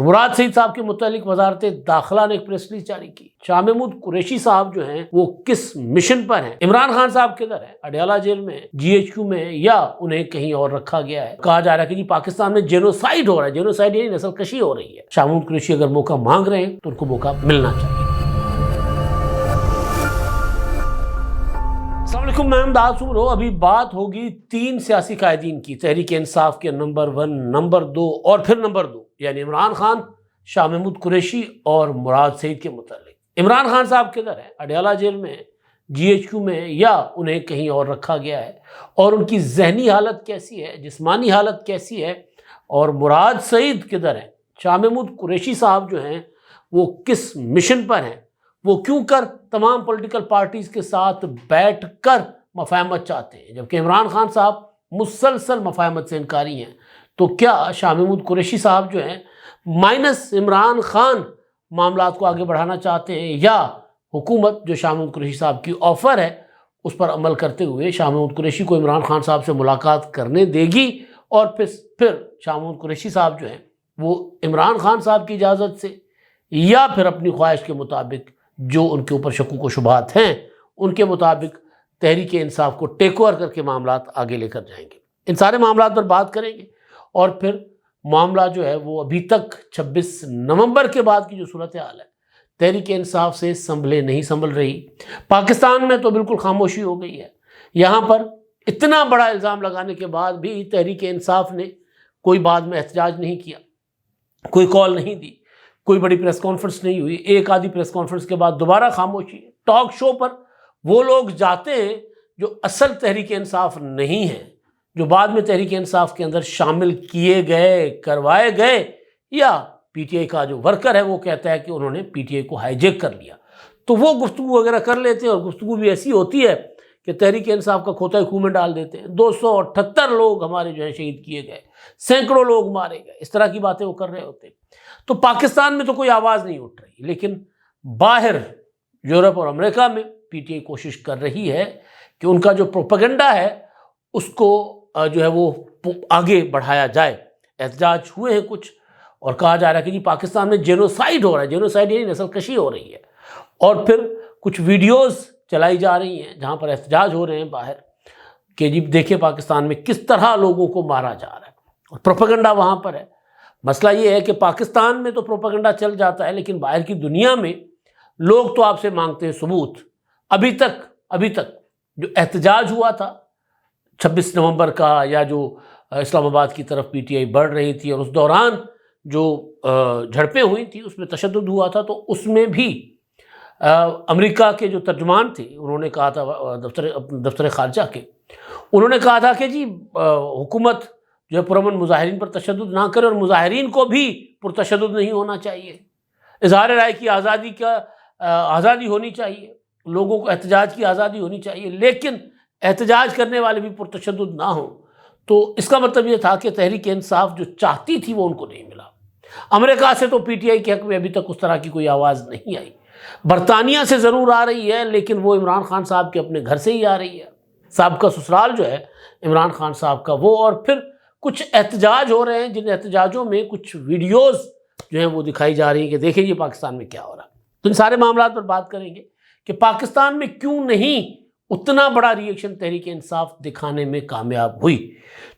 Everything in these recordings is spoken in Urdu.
مراد سعید صاحب کے متعلق وزارت داخلہ نے ایک پریس ریلیز جاری کی۔ شاہ محمود قریشی صاحب جو ہیں وہ کس مشن پر ہیں؟ عمران خان صاحب کدھر ہیں؟ اڈیالہ جیل میں، جی ایچ کیو میں، یا انہیں کہیں اور رکھا گیا ہے؟ کہا جا رہا ہے کہ جی پاکستان میں جینوسائیڈ ہو رہا ہے، جینوسائیڈ یعنی نسل کشی ہو رہی ہے۔ شاہ محمود قریشی اگر موقع مانگ رہے ہیں تو ان کو موقع ملنا چاہیے۔ السلام علیکم، میں امداد سمرو۔ ابھی بات ہوگی 3 سیاسی قائدین کی، تحریک انصاف کے نمبر 1، نمبر 2 اور پھر نمبر 2، یعنی عمران خان، شاہ محمود قریشی اور مراد سعید کے متعلق۔ عمران خان صاحب کدھر ہیں؟ اڈیالہ جیل میں، جی ایچ کیو میں، یا انہیں کہیں اور رکھا گیا ہے؟ اور ان کی ذہنی حالت کیسی ہے، جسمانی حالت کیسی ہے؟ اور مراد سعید کدھر ہیں؟ شاہ محمود قریشی صاحب جو ہیں وہ کس مشن پر ہیں؟ وہ کیوں کر تمام پولیٹیکل پارٹیز کے ساتھ بیٹھ کر مفاہمت چاہتے ہیں، جبکہ عمران خان صاحب مسلسل مفاہمت سے انکاری ہیں؟ تو کیا شاہ محمود قریشی صاحب جو ہیں مائنس عمران خان معاملات کو آگے بڑھانا چاہتے ہیں، یا حکومت جو شاہ محمود قریشی صاحب کی آفر ہے اس پر عمل کرتے ہوئے شاہ محمود قریشی کو عمران خان صاحب سے ملاقات کرنے دے گی، اور پھر شاہ محمود قریشی صاحب جو ہیں وہ عمران خان صاحب کی اجازت سے یا پھر اپنی خواہش کے مطابق جو ان کے اوپر شکوک و شبہات ہیں ان کے مطابق تحریک انصاف کو ٹیک اوور کر کے معاملات آگے لے کر جائیں گے؟ ان سارے معاملات پر بات کریں گے، اور پھر معاملہ جو ہے وہ ابھی تک 26 نومبر کے بعد کی جو صورتحال ہے، تحریک انصاف سے سنبھلے نہیں سنبھل رہی۔ پاکستان میں تو بالکل خاموشی ہو گئی ہے۔ یہاں پر اتنا بڑا الزام لگانے کے بعد بھی تحریک انصاف نے کوئی بعد میں احتجاج نہیں کیا، کوئی کال نہیں دی، کوئی بڑی پریس کانفرنس نہیں ہوئی۔ ایک آدھی پریس کانفرنس کے بعد دوبارہ خاموشی۔ ٹاک شو پر وہ لوگ جاتے ہیں جو اصل تحریک انصاف نہیں ہیں، جو بعد میں تحریک انصاف کے اندر شامل کیے گئے، کروائے گئے، یا پی ٹی آئی کا جو ورکر ہے وہ کہتا ہے کہ انہوں نے پی ٹی آئی کو ہائی جیک کر لیا، تو وہ گفتگو وغیرہ کر لیتے ہیں، اور گفتگو بھی ایسی ہوتی ہے کہ تحریک انصاف کا کھوتا خون میں ڈال دیتے ہیں۔ 278 لوگ ہمارے جو ہیں شہید کیے گئے، سینکڑوں لوگ مارے گئے، اس طرح کی باتیں وہ کر رہے ہوتے ہیں۔ تو پاکستان میں تو کوئی آواز نہیں اٹھ رہی، لیکن باہر یورپ اور امریکہ میں پی ٹی آئی کوشش کر رہی ہے کہ ان کا جو پروپیگنڈا ہے اس کو جو ہے وہ آگے بڑھایا جائے۔ احتجاج ہوئے ہیں کچھ، اور کہا جا رہا ہے کہ جی پاکستان میں جینوسائیڈ ہو رہا ہے، جینوسائیڈ یعنی نسل کشی ہو رہی ہے، اور پھر کچھ ویڈیوز چلائی جا رہی ہیں جہاں پر احتجاج ہو رہے ہیں باہر کہ جی دیکھیں پاکستان میں کس طرح لوگوں کو مارا جا رہا ہے، اور پروپیگنڈا وہاں پر ہے۔ مسئلہ یہ ہے کہ پاکستان میں تو پروپیگنڈا چل جاتا ہے، لیکن باہر کی دنیا میں لوگ تو آپ سے مانگتے ہیں ثبوت۔ ابھی تک جو احتجاج ہوا تھا 26 نومبر کا، یا جو اسلام آباد کی طرف پی ٹی آئی بڑھ رہی تھی، اور اس دوران جو جھڑپیں ہوئی تھی اس میں تشدد ہوا تھا، تو اس میں بھی امریکہ کے جو ترجمان تھے انہوں نے کہا تھا، دفتر خارجہ کے، انہوں نے کہا تھا کہ جی حکومت جو ہے پرامن مظاہرین پر تشدد نہ کرے، اور مظاہرین کو بھی پرتشدد نہیں ہونا چاہیے، اظہار رائے کی آزادی ہونی چاہیے، لوگوں کو احتجاج کی آزادی ہونی چاہیے، لیکن احتجاج کرنے والے بھی پرتشدد نہ ہوں۔ تو اس کا مطلب یہ تھا کہ تحریک انصاف جو چاہتی تھی وہ ان کو نہیں ملا۔ امریکہ سے تو پی ٹی آئی کے حق میں ابھی تک اس طرح کی کوئی آواز نہیں آئی۔ برطانیہ سے ضرور آ رہی ہے، لیکن وہ عمران خان صاحب کے اپنے گھر سے ہی آ رہی ہے۔ صاحب کا سسرال جو ہے عمران خان صاحب کا وہ، اور پھر کچھ احتجاج ہو رہے ہیں جن احتجاجوں میں کچھ ویڈیوز جو ہیں وہ دکھائی جا رہی ہیں کہ دیکھیں یہ پاکستان میں کیا ہو رہا ہے۔ تو ان سارے معاملات پر بات کریں گے کہ پاکستان میں کیوں نہیں اتنا بڑا ری ایکشن تحریک انصاف دکھانے میں کامیاب ہوئی۔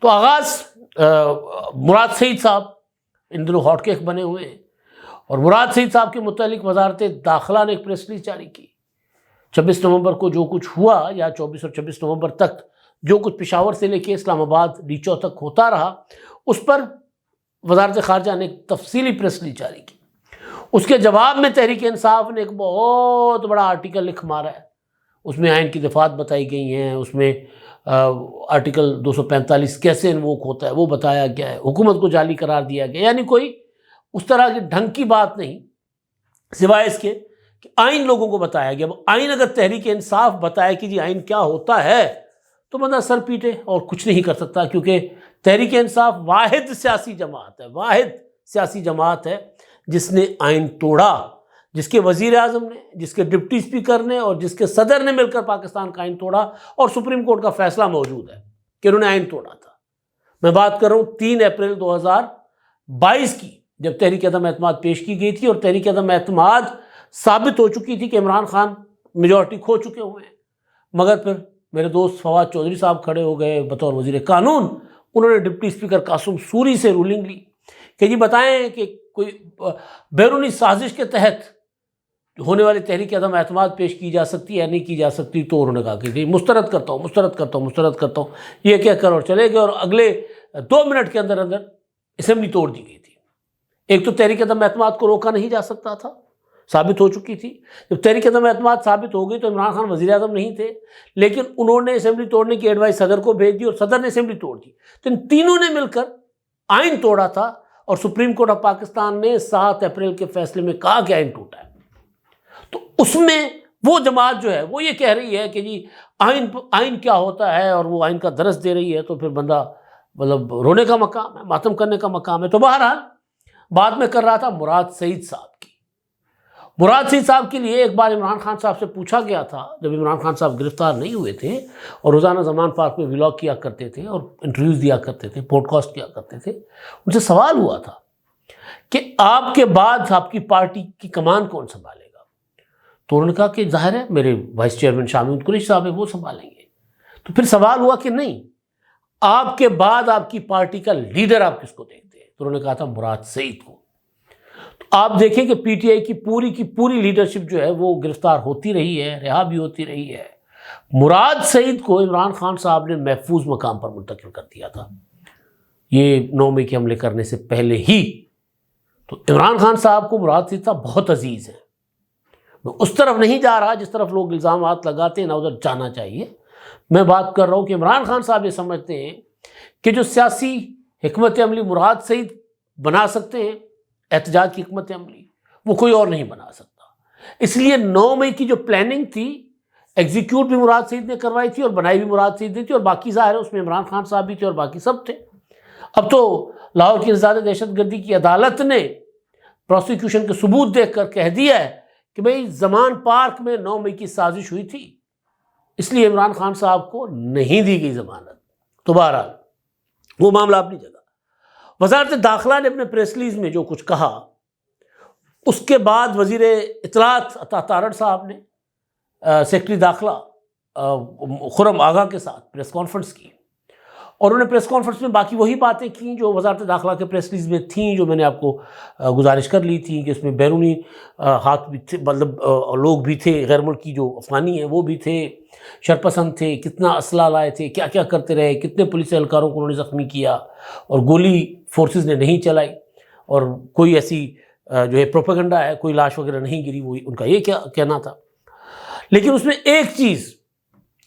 تو آغاز مراد سعید صاحب ان دنوں ہاٹ کیک بنے ہوئے ہیں، اور مراد سعید صاحب کے متعلق وزارت داخلہ نے ایک پریس ریلیز جاری کی۔ 26 نومبر کو جو کچھ ہوا، یا 24 اور 26 نومبر تک جو کچھ پشاور سے لے کے اسلام آباد ڈیچو تک ہوتا رہا، اس پر وزارت خارجہ نے ایک تفصیلی پریس ریلیز جاری کی۔ اس کے جواب میں تحریک انصاف نے ایک بہت بڑا آرٹیکل لکھ مارا ہے۔ اس میں آئین کی دفعات بتائی گئی ہیں، اس میں آرٹیکل 245 کیسے انووک ہوتا ہے وہ بتایا گیا ہے، حکومت کو جعلی قرار دیا گیا، یعنی کوئی اس طرح کی ڈھنگ کی بات نہیں، سوائے اس کے کہ آئین لوگوں کو بتایا گیا۔ آئین اگر تحریک انصاف بتائے کہ جی آئین کیا ہوتا ہے تو بندہ سر پیٹے اور کچھ نہیں کر سکتا، کیونکہ تحریک انصاف واحد سیاسی جماعت ہے جس نے آئین توڑا، جس کے وزیر اعظم نے، جس کے ڈپٹی اسپیکر نے اور جس کے صدر نے مل کر پاکستان کا آئین توڑا، اور سپریم کورٹ کا فیصلہ موجود ہے کہ انہوں نے آئین توڑا تھا۔ میں بات کر رہا ہوں 3 اپریل 2022 کی، جب تحریک عدم اعتماد پیش کی گئی تھی اور تحریک عدم اعتماد ثابت ہو چکی تھی کہ عمران خان میجورٹی کھو چکے ہوئے ہیں، مگر پھر میرے دوست فواد چودھری صاحب کھڑے ہو گئے بطور وزیر قانون، انہوں نے ڈپٹی اسپیکر قاسم سوری سے رولنگ لی کہ جی بتائیں کہ کوئی بیرونی سازش کے تحت ہونے والی تحریک عدم اعتماد پیش کی جا سکتی ہے یا نہیں کی جا سکتی، تو انہوں نے کہا کہ جی مسترد کرتا ہوں، یہ کہہ کر اور چلے گئے، اور اگلے 2 منٹ کے اندر اسمبلی توڑ دی گئی تھی۔ ایک تو تحریک عدم اعتماد کو روکا نہیں جا سکتا تھا، ثابت ہو چکی تھی۔ جب تحریک عدم اعتماد ثابت ہو گئی تو عمران خان وزیر اعظم نہیں تھے، لیکن انہوں نے اسمبلی توڑنے کی ایڈوائس صدر کو بھیج دی اور صدر نے اسمبلی توڑ دی، تو ان تینوں نے مل کر آئین توڑا تھا، اور سپریم کورٹ آف پاکستان نے 7 اپریل کے فیصلے میں کہا کہ آئین ٹوٹا ہے۔ تو اس میں وہ جماعت جو ہے وہ یہ کہہ رہی ہے کہ جی آئین کیا ہوتا ہے، اور وہ آئین کا درس دے رہی ہے، تو پھر بندہ مطلب رونے کا مقام ہے، ماتم کرنے کا مقام ہے۔ تو بہرحال بعد میں کر رہا تھا مراد سعید صاحب کے لیے ایک بار عمران خان صاحب سے پوچھا گیا تھا، جب عمران خان صاحب گرفتار نہیں ہوئے تھے اور روزانہ زمان پارک میں ولاگ کیا کرتے تھے اور انٹرویوز دیا کرتے تھے، پوڈ کاسٹ کیا کرتے تھے، ان سے سوال ہوا تھا کہ آپ کے بعد آپ کی پارٹی کی کمان کون سنبھالے گا؟ تو انہوں نے کہا کہ ظاہر ہے میرے وائس چیئرمین شاہ محمود قریشی صاحب ہیں، وہ سنبھالیں گے۔ تو پھر سوال ہوا کہ نہیں، آپ کے بعد آپ کی پارٹی کا لیڈر آپ کس کو دیکھتے ہیں؟ تو انہوں نے کہا تھا مراد سعید کو۔ تو آپ دیکھیں کہ پی ٹی آئی کی پوری لیڈرشپ جو ہے وہ گرفتار ہوتی رہی ہے، رہا بھی ہوتی رہی ہے۔ مراد سعید کو عمران خان صاحب نے محفوظ مقام پر منتقل کر دیا تھا، یہ 9 مئی کے حملے کرنے سے پہلے ہی۔ تو عمران خان صاحب کو مراد سعید صاحب بہت عزیز ہیں۔ میں اس طرف نہیں جا رہا جس طرف لوگ الزامات لگاتے ہیں، نہ ادھر جانا چاہیے۔ میں بات کر رہا ہوں کہ عمران خان صاحب یہ سمجھتے ہیں کہ جو سیاسی حکمت عملی مراد سعید بنا سکتے ہیں، احتجاج کی حکمت عملی، وہ کوئی اور نہیں بنا سکتا۔ اس لیے 9 مئی کی جو پلاننگ تھی، ایگزیکیوٹ بھی مراد سعید نے کروائی تھی اور بنائی بھی مراد سعید نے تھی، اور باقی ظاہر ہے اس میں عمران خان صاحب بھی تھے اور باقی سب تھے۔ اب تو لاہور کی انسداد دہشت گردی کی عدالت نے پروسیکیوشن کے ثبوت دیکھ کر کہہ دیا ہے کہ بھئی زمان پارک میں 9 مئی کی سازش ہوئی تھی، اس لیے عمران خان صاحب کو نہیں دی گئی ضمانت۔ تو بہرحال وہ معاملہ اپنی جگہ۔ وزارت داخلہ نے اپنے پریس ریلیز میں جو کچھ کہا، اس کے بعد وزیر اطلاعات عطا تارڑ صاحب نے سیکرٹری داخلہ خرم آغا کے ساتھ پریس کانفرنس کی، اور انہوں نے پریس کانفرنس میں باقی وہی باتیں کیں جو وزارت داخلہ کے پریس ریلیز میں تھیں، جو میں نے آپ کو گزارش کر لی تھی کہ اس میں بیرونی ہاتھ بھی تھے، مطلب لوگ بھی تھے، غیر ملکی جو افغانی ہیں وہ بھی تھے، شرپسند تھے، کتنا اسلحہ لائے تھے، کیا کیا کرتے رہے، کتنے پولیس اہلکاروں کو انہوں نے زخمی کیا، اور گولی فورسز نے نہیں چلائی، اور کوئی ایسی جو ہے پروپیگنڈا ہے، کوئی لاش وغیرہ نہیں گری، وہ ان کا یہ کیا کہنا تھا۔ لیکن اس میں ایک چیز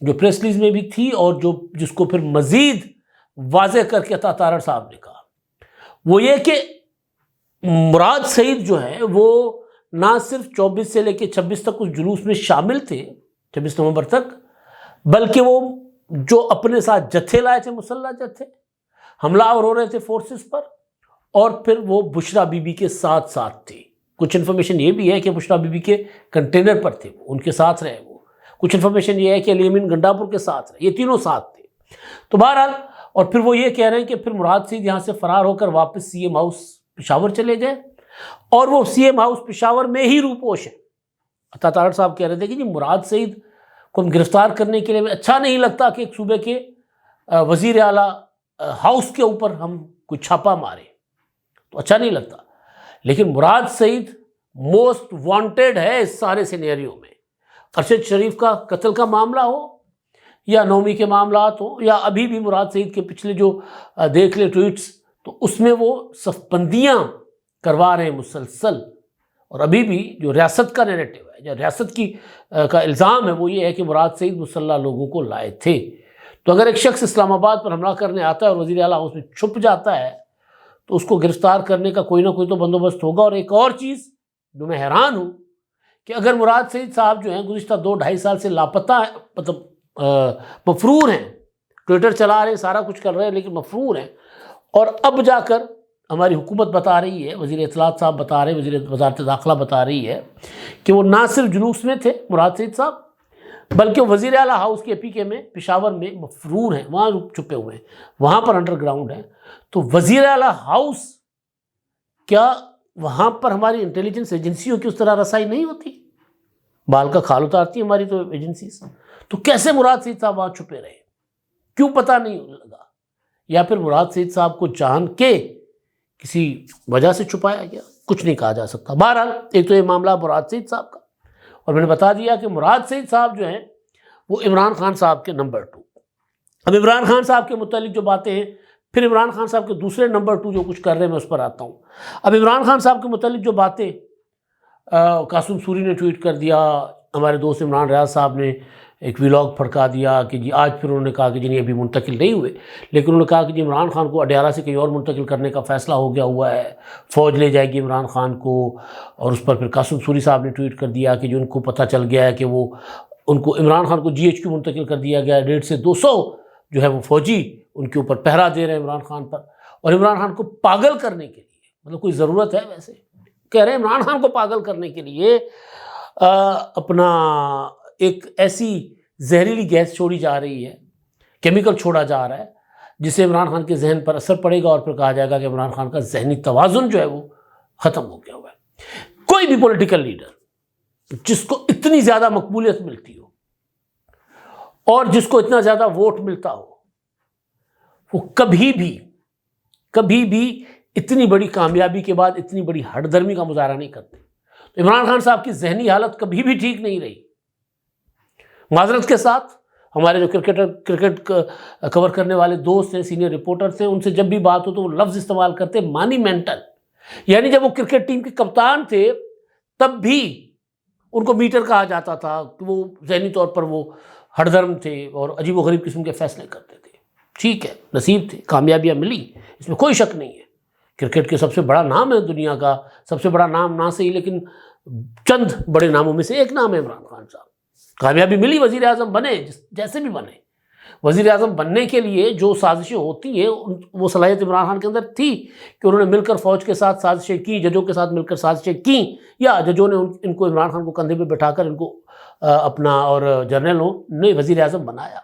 جو پریس ریلیز میں بھی تھی اور جس کو پھر مزید واضح کر کے عطا تارڑ صاحب نے کہا، وہ یہ کہ مراد سعید جو ہے وہ نہ صرف 24 سے لے کے 26 تک اس جلوس میں شامل تھے، 26 نومبر تک، بلکہ وہ جو اپنے ساتھ جتھے لائے تھے، مسلح جتھے، حملہ آور ہو رہے تھے فورسز پر، اور پھر وہ بشرا بی بی کے ساتھ تھے۔ کچھ انفارمیشن یہ بھی ہے کہ بشرا بی بی کے کنٹینر پر تھے، ان کے ساتھ رہے وہ۔ کچھ انفارمیشن یہ ہے کہ علی امین گنڈا پور کے ساتھ رہے، یہ تینوں ساتھ تھے۔ تو بہرحال، اور پھر وہ یہ کہہ رہے ہیں کہ پھر مراد سعید یہاں سے فرار ہو کر واپس سی ایم ہاؤس پشاور چلے گئے، اور وہ سی ایم ہاؤس پشاور میں ہی روپوش ہیں۔ عطا تارڑ صاحب کہہ رہے تھے کہ جی مراد سعید کو ہم گرفتار کرنے کے لیے اچھا نہیں لگتا کہ ایک صوبے کے وزیر اعلیٰ ہاؤس کے اوپر ہم کوئی چھاپا مارے، تو اچھا نہیں لگتا، لیکن مراد سعید موسٹ وانٹیڈ ہے اس سارے سینیریو میں۔ ارشد شریف کا قتل کا معاملہ ہو یا 9 مئی کے معاملات ہو، یا ابھی بھی مراد سعید کے پچھلے جو دیکھ لے ٹویٹس، تو اس میں وہ صف بندیاں کروا رہے ہیں مسلسل۔ اور ابھی بھی جو ریاست کا نیریٹو ہے، جو ریاست کا الزام ہے، وہ یہ ہے کہ مراد سعید مسلح لوگوں کو لائے تھے۔ تو اگر ایک شخص اسلام آباد پر حملہ کرنے آتا ہے اور وزیر اعلیٰ اس میں چھپ جاتا ہے، تو اس کو گرفتار کرنے کا کوئی نہ کوئی تو بندوبست ہوگا۔ اور ایک اور چیز جو میں حیران ہوں کہ اگر مراد سعید صاحب جو ہیں گزشتہ 2-2.5 سال سے لاپتہ ہیں، مطلب مفرور ہیں، ٹویٹر چلا رہے ہیں، سارا کچھ کر رہے ہیں، لیکن مفرور ہیں، اور اب جا کر ہماری حکومت بتا رہی ہے، وزیر اطلاعات صاحب بتا رہے ہیں، وزارت داخلہ بتا رہی ہے کہ وہ نہ صرف جلوس میں تھے مراد سعید صاحب، بلکہ وزیر اعلیٰ ہاؤس کے پی کے میں پشاور میں مفرور ہیں، وہاں چھپے ہوئے ہیں، وہاں پر انڈر گراؤنڈ ہیں۔ تو وزیر اعلیٰ ہاؤس کیا وہاں پر ہماری انٹیلیجنس ایجنسیوں کی اس طرح رسائی نہیں ہوتی؟ بال کا کھال اتارتی ہیں ہماری تو ایجنسیز. تو کیسے مراد سعید صاحب وہاں چھپے رہے؟ کیوں پتہ نہیں لگا؟ یا پھر مراد سعید صاحب کو جان کے کسی وجہ سے چھپایا گیا؟ کچھ نہیں کہا جا سکتا. بہرحال ایک تو یہ معاملہ مراد سعید صاحب کا، اور میں نے بتا دیا کہ مراد سعید صاحب جو ہیں وہ عمران خان صاحب کے نمبر 2. اب عمران خان صاحب کے متعلق جو باتیں ہیں، پھر عمران خان صاحب کے دوسرے نمبر 2 جو کچھ کر رہے ہیں میں اس پر آتا ہوں. اب عمران خان صاحب کے متعلق جو باتیں قاسم سوری نے ٹویٹ کر دیا، ہمارے دوست عمران ریاض صاحب نے ایک ویلاگ پھڑکا دیا کہ جی آج پھر انہوں نے کہا کہ جی نہیں ابھی منتقل نہیں ہوئے، لیکن انہوں نے کہا کہ جی عمران خان کو اڈیالہ سے کہیں اور منتقل کرنے کا فیصلہ ہو گیا ہوا ہے، فوج لے جائے گی عمران خان کو. اور اس پر پھر قاسم سوری صاحب نے ٹویٹ کر دیا کہ جو ان کو پتہ چل گیا ہے کہ وہ ان کو عمران خان کو GHQ منتقل کر دیا گیا ہے، 150 سے 200 جو ہے وہ فوجی ان کے اوپر پہرا دے رہے ہیں عمران خان پر، اور عمران خان کو پاگل کرنے کے لیے، مطلب کوئی ضرورت ہے ویسے کہہ رہے ہیں عمران خان کو پاگل کرنے کے لیے اپنا ایک ایسی زہریلی گیس چھوڑی جا رہی ہے، کیمیکل چھوڑا جا رہا ہے جس سے عمران خان کے ذہن پر اثر پڑے گا، اور پھر کہا جائے گا کہ عمران خان کا ذہنی توازن جو ہے وہ ختم ہو گیا ہوا ہے. کوئی بھی پولیٹیکل لیڈر جس کو اتنی زیادہ مقبولیت ملتی ہو اور جس کو اتنا زیادہ ووٹ ملتا ہو، وہ کبھی بھی اتنی بڑی کامیابی کے بعد اتنی بڑی ہٹ درمی کا مظاہرہ نہیں کرتے. تو عمران خان صاحب کی ذہنی حالت کبھی بھی ٹھیک نہیں رہی. معذرت کے ساتھ ہمارے جو کرکٹ کور کرنے والے دوست ہیں، سینئر رپورٹرز ہیں، ان سے جب بھی بات ہو تو وہ لفظ استعمال کرتے مانی مینٹل، یعنی جب وہ کرکٹ ٹیم کے کپتان تھے تب بھی ان کو میٹر کہا جاتا تھا کہ وہ ذہنی طور پر وہ ہٹ درم تھے اور عجیب و غریب قسم کے فیصلے کرتے تھے. ٹھیک ہے، نصیب تھے، کامیابیاں ملی، اس میں کوئی شک نہیں ہے. کرکٹ کے سب سے بڑا نام ہے دنیا کا، سب سے بڑا نام نہ صحیح لیکن چند بڑے ناموں میں سے ایک نام ہے عمران خان صاحب. کامیابی ملی، وزیر اعظم بنے، جیسے بھی بنے. وزیر اعظم بننے کے لیے جو سازشیں ہوتی ہیں وہ صلاحیت عمران خان کے اندر تھی کہ انہوں نے مل کر فوج کے ساتھ سازشیں کی، ججوں کے ساتھ مل کر سازشیں کی، یا ججوں نے ان کو عمران خان کو کندھے پہ بٹھا کر ان کو اپنا اور جنرلوں نے وزیر اعظم بنایا.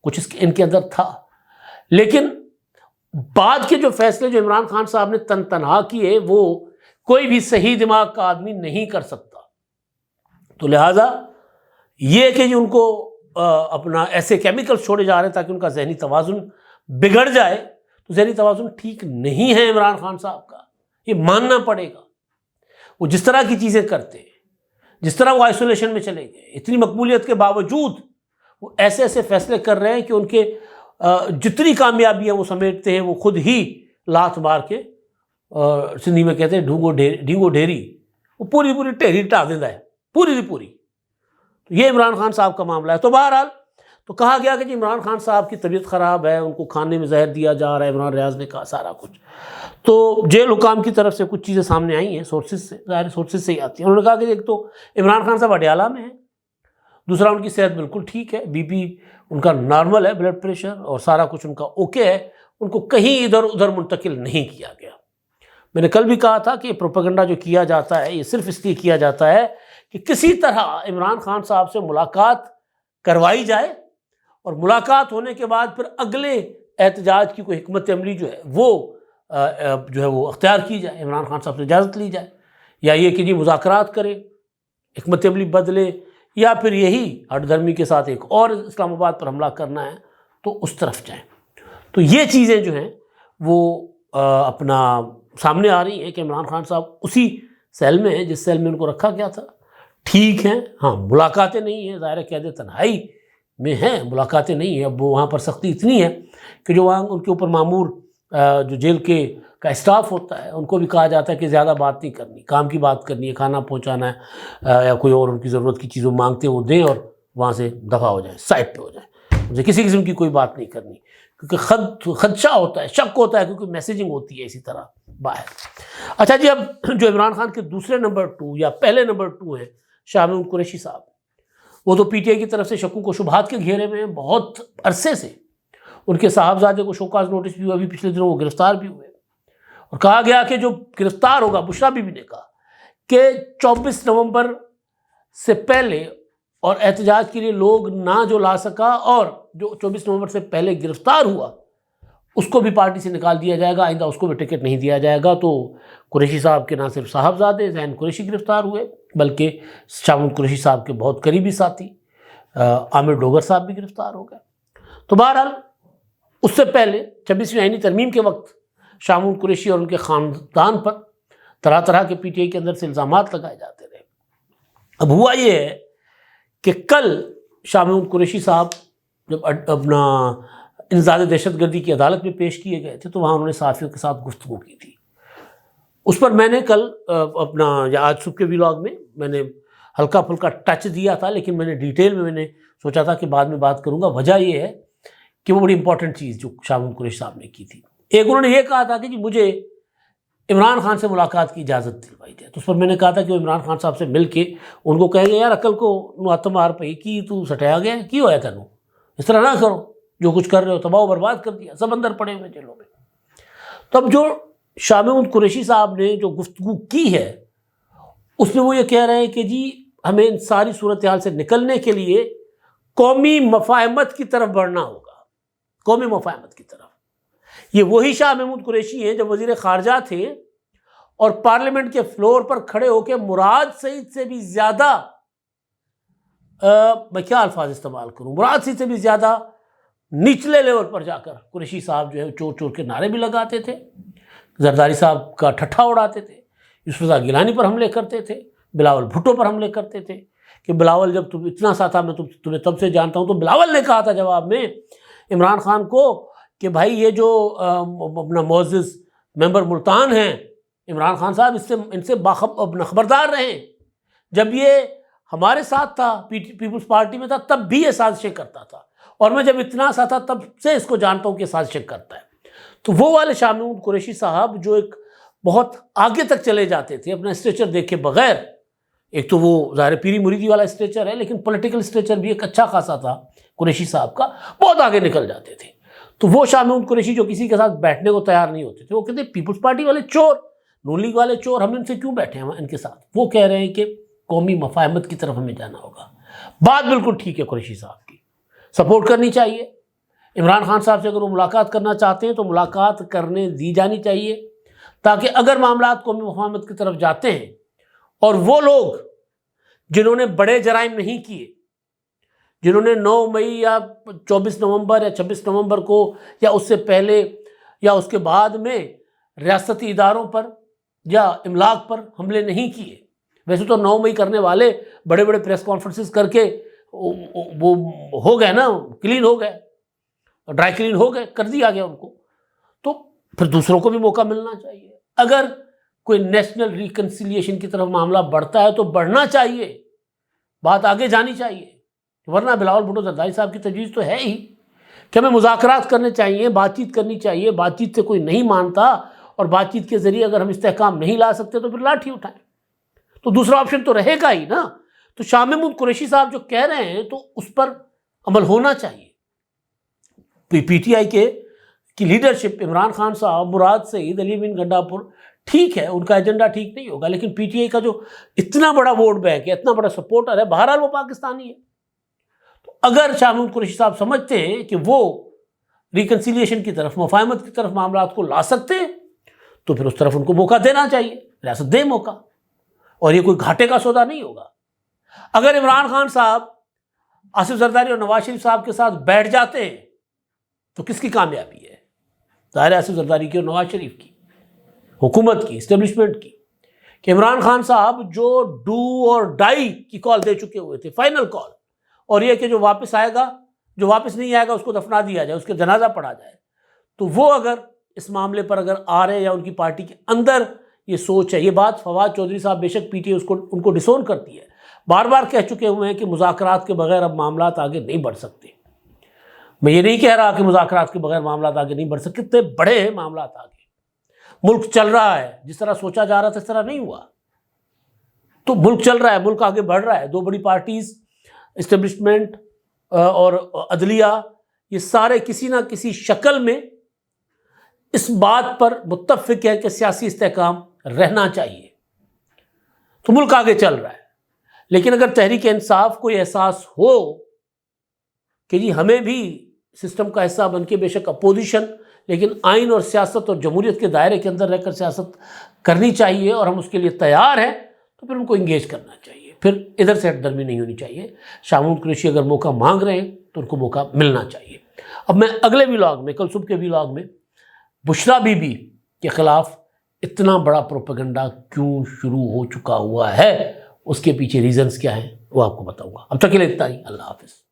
کچھ ان کے اندر تھا. لیکن بعد کے جو فیصلے جو عمران خان صاحب نے تنہا کیے وہ کوئی بھی صحیح دماغ کا آدمی نہیں کر سکتا. تو لہٰذا یہ کہ ان کو اپنا ایسے کیمیکل چھوڑے جا رہے ہیں تاکہ ان کا ذہنی توازن بگڑ جائے، تو ذہنی توازن ٹھیک نہیں ہے عمران خان صاحب کا، یہ ماننا پڑے گا. وہ جس طرح کی چیزیں کرتے ہیں، جس طرح وہ آئسولیشن میں چلے گئے، اتنی مقبولیت کے باوجود وہ ایسے ایسے فیصلے کر رہے ہیں کہ ان کے جتنی کامیابیاں وہ سمیٹتے ہیں وہ خود ہی لات مار کے، سندھی میں کہتے ہیں ڈھینگو ڈھیری، وہ پوری ٹھیری ٹا دیتا ہے، پوری کی پوری. تو یہ عمران خان صاحب کا معاملہ ہے. تو بہرحال تو کہا گیا کہ جی عمران خان صاحب کی طبیعت خراب ہے، ان کو کھانے میں زہر دیا جا رہا ہے. عمران ریاض نے کہا سارا کچھ. تو جیل حکام کی طرف سے کچھ چیزیں سامنے آئی ہیں، سورسز سے، ظاہر سورسز سے ہی آتی ہیں. انہوں نے کہا کہ ایک تو عمران خان صاحب اڈیالہ میں ہیں، دوسرا ان کی صحت بالکل ٹھیک ہے، BP ان کا نارمل ہے، بلڈ پریشر اور سارا کچھ ان کا اوکے ہے، ان کو کہیں ادھر ادھر منتقل نہیں کیا گیا. میں نے کل بھی کہا تھا کہ پروپیگنڈا جو کیا جاتا ہے یہ صرف اس لیے کیا جاتا ہے کہ کسی طرح عمران خان صاحب سے ملاقات کروائی جائے، اور ملاقات ہونے کے بعد پھر اگلے احتجاج کی کوئی حکمت عملی جو ہے وہ اختیار کی جائے، عمران خان صاحب سے اجازت لی جائے، یا یہ کہ جی مذاکرات کرے، حکمت عملی بدلے، یا پھر یہی ہٹ درمی کے ساتھ ایک اور اسلام آباد پر حملہ کرنا ہے تو اس طرف جائیں. تو یہ چیزیں جو ہیں وہ اپنا سامنے آ رہی ہیں کہ عمران خان صاحب اسی سیل میں ہیں جس سیل میں ان کو رکھا گیا تھا. ٹھیک ہیں، ہاں ملاقاتیں نہیں ہیں، ظاہر قید تنہائی میں ہیں، ملاقاتیں نہیں ہیں. اب وہاں پر سختی اتنی ہے کہ جو وہاں ان کے اوپر مامور جو جیل کا اسٹاف ہوتا ہے ان کو بھی کہا جاتا ہے کہ زیادہ بات نہیں کرنی، کام کی بات کرنی ہے، کھانا پہنچانا ہے یا کوئی اور ان کی ضرورت کی چیزوں مانگتے ہیں وہ دیں اور وہاں سے دفع ہو جائیں، سائڈ پہ ہو جائیں. مجھے کسی قسم کی کوئی بات نہیں کرنی کیونکہ خدشہ ہوتا ہے، شک ہوتا ہے، کیونکہ میسیجنگ ہوتی ہے اسی طرح باہر. اچھا جی، اب جو عمران خان کے دوسرے نمبر 2 یا پہلے نمبر 2 ہیں شاہ محمود قریشی صاحب، وہ تو PTI کی طرف سے شکوک و شبہات کے گھیرے میں بہت عرصے سے. ان کے صاحبزادے کو شوکاز نوٹس بھی ہوا، ابھی پچھلے دنوں وہ گرفتار بھی ہوئے، اور کہا گیا کہ جو گرفتار ہوگا، بشرا بی بی نے کہا کہ 24 نومبر سے پہلے اور احتجاج کے لیے لوگ نہ جو لا سکا، اور جو 24 نومبر سے پہلے گرفتار ہوا اس کو بھی پارٹی سے نکال دیا جائے گا، آئندہ اس کو بھی ٹکٹ نہیں دیا جائے گا۔ تو قریشی صاحب کے نہ صرف صاحبزادے ذہین قریشی گرفتار ہوئے، بلکہ شاہ محمود قریشی صاحب کے بہت قریبی ساتھی عامر ڈوگر صاحب بھی گرفتار ہو گئے۔ تو بہرحال اس سے پہلے 26ویں آئینی ترمیم کے وقت شاہ محمود قریشی اور ان کے خاندان پر طرح طرح کے پی ٹی آئی کے اندر سے الزامات لگائے جاتے رہے۔ اب ہوا یہ ہے کہ کل شاہ محمود قریشی صاحب جب اپنا انسداد دہشت گردی کی عدالت میں پیش کیے گئے تھے تو وہاں انہوں نے صحافیوں کے ساتھ گفتگو کی تھی۔ اس پر میں نے کل اپنا یا آج صبح کے ولاگ میں نے ہلکا پھلکا ٹچ دیا تھا، لیکن میں نے ڈیٹیل میں نے سوچا تھا کہ بعد میں بات کروں گا۔ وجہ یہ ہے کہ وہ بڑی امپورٹنٹ چیز جو شاہ محمود قریشی صاحب نے کی تھی، ایک انہوں نے یہ کہا تھا کہ جی مجھے عمران خان سے ملاقات کی اجازت دلوائی جائے۔ تو اس پر میں نے کہا تھا کہ وہ عمران خان صاحب سے مل کے ان کو کہیں گے یار عقل کو نو مار پئی کی تو سٹایا گیا کی ہوا تینوں، اس طرح نہ کرو، جو کچھ کر رہے ہو تباہ و برباد کر دیا، سب اندر پڑے ہوئے جیلوں میں۔ تب جو شاہ محمود قریشی صاحب نے جو گفتگو کی ہے اس میں وہ یہ کہہ رہے ہیں کہ جی ہمیں ان ساری صورتحال سے نکلنے کے لیے قومی مفاہمت کی طرف بڑھنا ہوگا، قومی مفاہمت کی طرف۔ یہ وہی شاہ محمود قریشی ہیں جب وزیر خارجہ تھے اور پارلیمنٹ کے فلور پر کھڑے ہو کے مراد سعید سے بھی زیادہ میں کیا الفاظ استعمال کروں، مراد سعید سے بھی زیادہ نچلے لیول پر جا کر قریشی صاحب جو ہے چور چور کے نعرے بھی لگاتے تھے، زرداری صاحب کا ٹھٹھا اڑاتے تھے، یوسف رضا گیلانی پر حملے کرتے تھے، بلاول بھٹو پر حملے کرتے تھے کہ بلاول جب تم اتنا سا تھا میں تمہیں تب سے جانتا ہوں۔ تو بلاول نے کہا تھا جواب میں عمران خان کو کہ بھائی یہ جو اپنا معزز ممبر ملتان ہیں عمران خان صاحب ان سے خبردار رہیں، جب یہ ہمارے ساتھ تھا پیپلز پارٹی میں تھا تب بھی یہ سازشیں کرتا تھا، اور میں جب اتنا سا تھا تب سے اس کو جانتا ہوں کہ سازشیں کرتا ہے۔ تو وہ والے شاہ محمود قریشی صاحب جو ایک بہت آگے تک چلے جاتے تھے اپنا اسٹیچر دیکھے بغیر، ایک تو وہ ظاہر پیری مریدی والا اسٹیچر ہے لیکن پولیٹیکل اسٹیچر بھی ایک اچھا خاصا تھا قریشی صاحب کا، بہت آگے نکل جاتے تھے۔ تو وہ شاہ محمود قریشی جو کسی کے ساتھ بیٹھنے کو تیار نہیں ہوتے تھے، وہ کہتے ہیں پیپلز پارٹی والے چور، نون لیگ والے چور، ہم ان سے کیوں بیٹھے ہیں ان کے ساتھ؟ وہ کہہ رہے ہیں کہ قومی مفاہمت کی طرف ہمیں جانا ہوگا۔ بات بالکل ٹھیک ہے قریشی صاحب کی، سپورٹ کرنی چاہیے۔ عمران خان صاحب سے اگر وہ ملاقات کرنا چاہتے ہیں تو ملاقات کرنے دی جانی چاہیے، تاکہ اگر معاملات قومی مفاہمت کی طرف جاتے ہیں اور وہ لوگ جنہوں نے بڑے جرائم نہیں کیے، جنہوں نے 9 مئی یا 24 نومبر یا 26 نومبر کو یا اس سے پہلے یا اس کے بعد میں ریاستی اداروں پر یا املاک پر حملے نہیں کیے، ویسے تو 9 مئی کرنے والے بڑے بڑے پریس کانفرنسز کر کے وہ ہو گئے نا، کلین ہو گئے، ڈرائی کلین ہو گئے، کر دیا گیا ان کو، تو پھر دوسروں کو بھی موقع ملنا چاہیے۔ اگر کوئی نیشنل ریکنسیلیشن کی طرف معاملہ بڑھتا ہے تو بڑھنا چاہیے، بات آگے جانی چاہیے، ورنہ بلاول بھٹو زرداری صاحب کی تجویز تو ہے ہی کہ ہمیں مذاکرات کرنے چاہیے، بات چیت کرنی چاہیے، بات چیت سے کوئی نہیں مانتا اور بات چیت کے ذریعے اگر ہم استحکام نہیں لا سکتے تو پھر لاٹھی اٹھائیں، تو دوسرا آپشن تو رہے گا ہی نا۔ تو شاہ محمود قریشی صاحب جو کہہ رہے ہیں تو اس پر عمل ہونا چاہیے۔ پی ٹی آئی کی لیڈرشپ عمران خان صاحب، مراد سعید، علی امین گنڈا پور، ٹھیک ہے ان کا ایجنڈا ٹھیک نہیں ہوگا، لیکن پی ٹی آئی کا جو اتنا بڑا ووٹ بینک ہے، اتنا بڑا سپورٹر ہے، بہرحال وہ پاکستانی ہے۔ تو اگر شاہ محمود قریشی صاحب سمجھتے ہیں کہ وہ ریکنسیلیشن کی طرف، مفاہمت کی طرف معاملات کو لا سکتے ہیں تو پھر اس طرف ان کو موقع دینا چاہیے، ریاست دے موقع، اور یہ کوئی گھاٹے کا سودا نہیں ہوگا۔ اگر عمران خان صاحب آصف زرداری اور نواز شریف صاحب کے ساتھ بیٹھ جاتے ہیں تو کس کی کامیابی ہے؟ ظاہر آصف زرداری کی اور نواز شریف کی، حکومت کی، اسٹیبلشمنٹ کی، کہ عمران خان صاحب جو ڈو اور ڈائی کی کال دے چکے ہوئے تھے، فائنل کال، اور یہ کہ جو واپس آئے گا، جو واپس نہیں آئے گا اس کو دفنا دیا جائے، اس کے جنازہ پڑھا جائے، تو وہ اگر اس معاملے پر اگر آ رہے یا ان کی پارٹی کے اندر یہ سوچ ہے، یہ بات فواد چودھری صاحب بے شک پی ٹی آئی ان کو ڈسون کرتی ہے، بار بار کہہ چکے ہوئے ہیں کہ مذاکرات کے بغیر اب معاملات آگے نہیں بڑھ سکتے۔ میں یہ نہیں کہہ رہا کہ مذاکرات کے بغیر معاملات آگے نہیں بڑھ سکتے، کتنے بڑے ہیں معاملات آگے، ملک چل رہا ہے، جس طرح سوچا جا رہا تھا اس طرح نہیں ہوا، تو ملک چل رہا ہے، ملک آگے بڑھ رہا ہے، دو بڑی پارٹیز، اسٹیبلشمنٹ اور عدلیہ، یہ سارے کسی نہ کسی شکل میں اس بات پر متفق ہے کہ سیاسی استحکام رہنا چاہیے، تو ملک آگے چل رہا ہے۔ لیکن اگر تحریک انصاف کو یہ احساس ہو کہ جی ہمیں بھی سسٹم کا حصہ بن کے، بے شک اپوزیشن لیکن آئین اور سیاست اور جمہوریت کے دائرے کے اندر رہ کر سیاست کرنی چاہیے اور ہم اس کے لیے تیار ہیں، تو پھر ان کو انگیج کرنا چاہیے، پھر ادھر سے ہٹ درمی نہیں ہونی چاہیے۔ شاہ محمود قریشی اگر موقع مانگ رہے ہیں تو ان کو موقع ملنا چاہیے۔ اب میں اگلے ولاگ میں، کل صبح کے ولاگ میں، بشریٰ بی بی کے خلاف اتنا بڑا پروپیگنڈا کیوں شروع ہو چکا ہوا ہے، اس کے پیچھے ریزنز کیا ہیں، وہ آپ کو بتاؤں گا۔ اب تک کے لیے اتنا ہی، اللہ حافظ۔